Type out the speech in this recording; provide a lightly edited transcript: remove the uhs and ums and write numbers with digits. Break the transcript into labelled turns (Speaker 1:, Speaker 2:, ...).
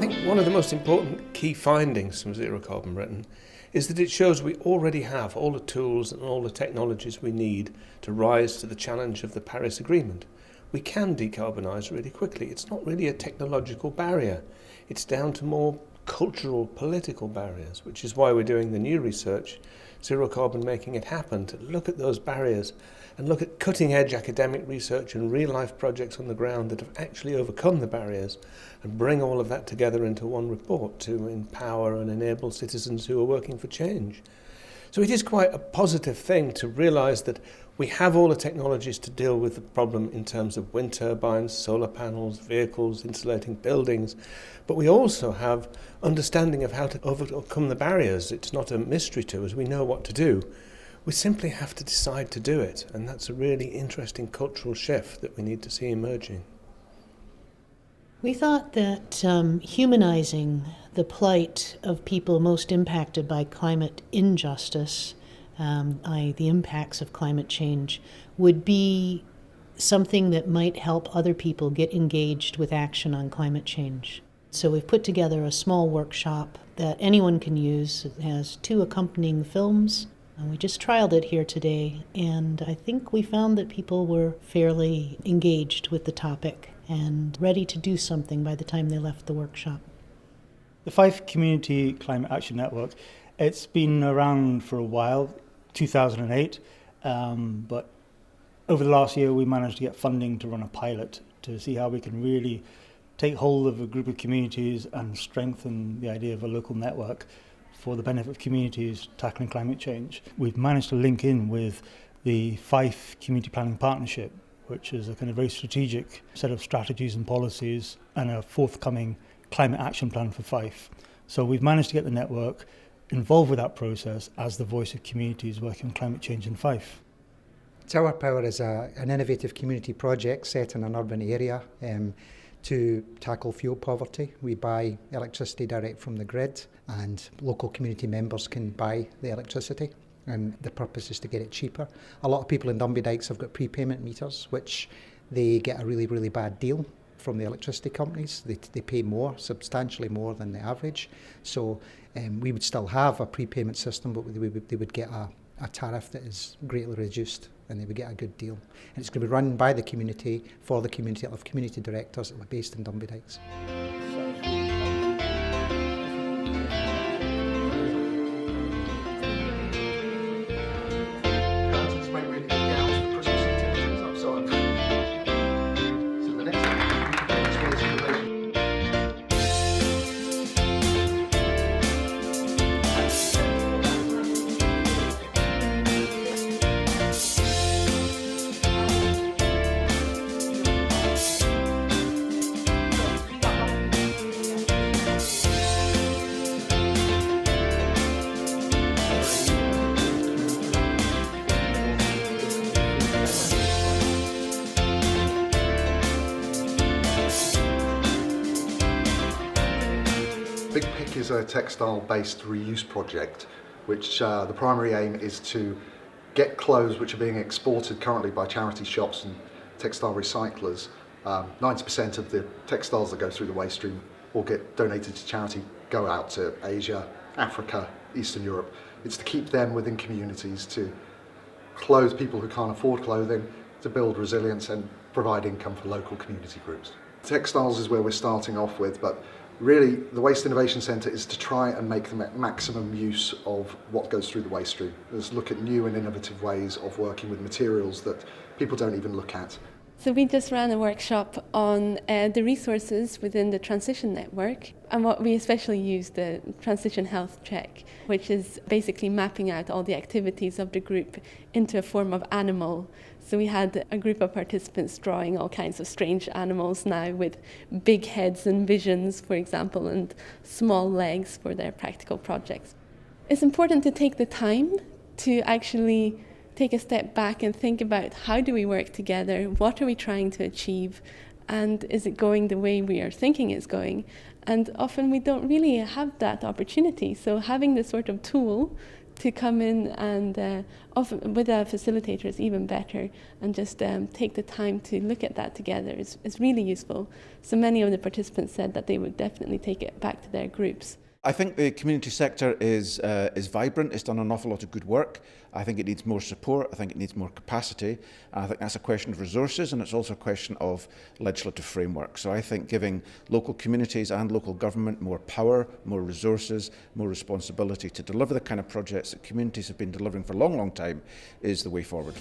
Speaker 1: think one of the most important key findings from Zero Carbon Britain is that it shows we already have all the tools and all the technologies we need to rise to the challenge of the Paris Agreement. We can decarbonise really quickly. It's not really a technological barrier. It's down to more cultural, political barriers, which is why we're doing the new research, Zero Carbon Making It Happen, to look at those barriers and look at cutting-edge academic research and real-life projects on the ground that have actually overcome the barriers and bring all of that together into one report to empower and enable citizens who are working for change. So it is quite a positive thing to realise that we have all the technologies to deal with the problem in terms of wind turbines, solar panels, vehicles, insulating buildings, but we also have understanding of how to overcome the barriers. It's not a mystery to us, we know what to do. We simply have to decide to do it, and that's a really interesting cultural shift that we need to see emerging.
Speaker 2: We thought that humanizing the plight of people most impacted by climate injustice, the impacts of climate change, would be something that might help other people get engaged with action on climate change. So we've put together a small workshop that anyone can use. It has 2 accompanying films. We just trialed it here today, and I think we found that people were fairly engaged with the topic and ready to do something by the time they left the workshop.
Speaker 3: The Fife Community Climate Action Network, it's been around for a while, 2008, but over the last year we managed to get funding to run a pilot to see how we can really take hold of a group of communities and strengthen the idea of a local network for the benefit of communities tackling climate change. We've managed to link in with the Fife Community Planning Partnership, which is a kind of very strategic set of strategies and policies and a forthcoming climate action plan for Fife. So we've managed to get the network involved with that process as the voice of communities working on climate change in Fife.
Speaker 4: Tower Power is an innovative community project set in an urban area to tackle fuel poverty. We buy electricity direct from the grid, and local community members can buy the electricity, and the purpose is to get it cheaper. A lot of people in Dunby Dykes have got prepayment meters, which they get a really, really bad deal from the electricity companies. They pay more, substantially more than the average. So we would still have a prepayment system, but they would get a tariff that is greatly reduced, and they would get a good deal. And it's going to be run by the community, for the community, of community directors that are based in Dunby Dykes.
Speaker 5: Big Pick is a textile-based reuse project, which the primary aim is to get clothes which are being exported currently by charity shops and textile recyclers. 90% of the textiles that go through the waste stream or get donated to charity go out to Asia, Africa, Eastern Europe. It's to keep them within communities, to clothe people who can't afford clothing, to build resilience and provide income for local community groups. Textiles is where we're starting off with, but really the Waste Innovation Centre is to try and make the maximum use of what goes through the waste stream. Let's look at new and innovative ways of working with materials that people don't even look at.
Speaker 6: So we just ran a workshop on the resources within the Transition Network, and what we especially used the Transition Health Check, which is basically mapping out all the activities of the group into a form of animal. So we had a group of participants drawing all kinds of strange animals now with big heads and visions, for example, and small legs for their practical projects. It's important to take the time to actually take a step back and think about how do we work together, what are we trying to achieve, and is it going the way we are thinking it's going? And often we don't really have that opportunity. So having this sort of tool to come in and often with our facilitators even better, and just take the time to look at that together is really useful. So many of the participants said that they would definitely take it back to their groups.
Speaker 7: I think the community sector is vibrant. It's done an awful lot of good work. I think it needs more support. I think it needs more capacity. I think that's a question of resources, and it's also a question of legislative framework. So I think giving local communities and local government more power, more resources, more responsibility to deliver the kind of projects that communities have been delivering for a long, long time is the way forward.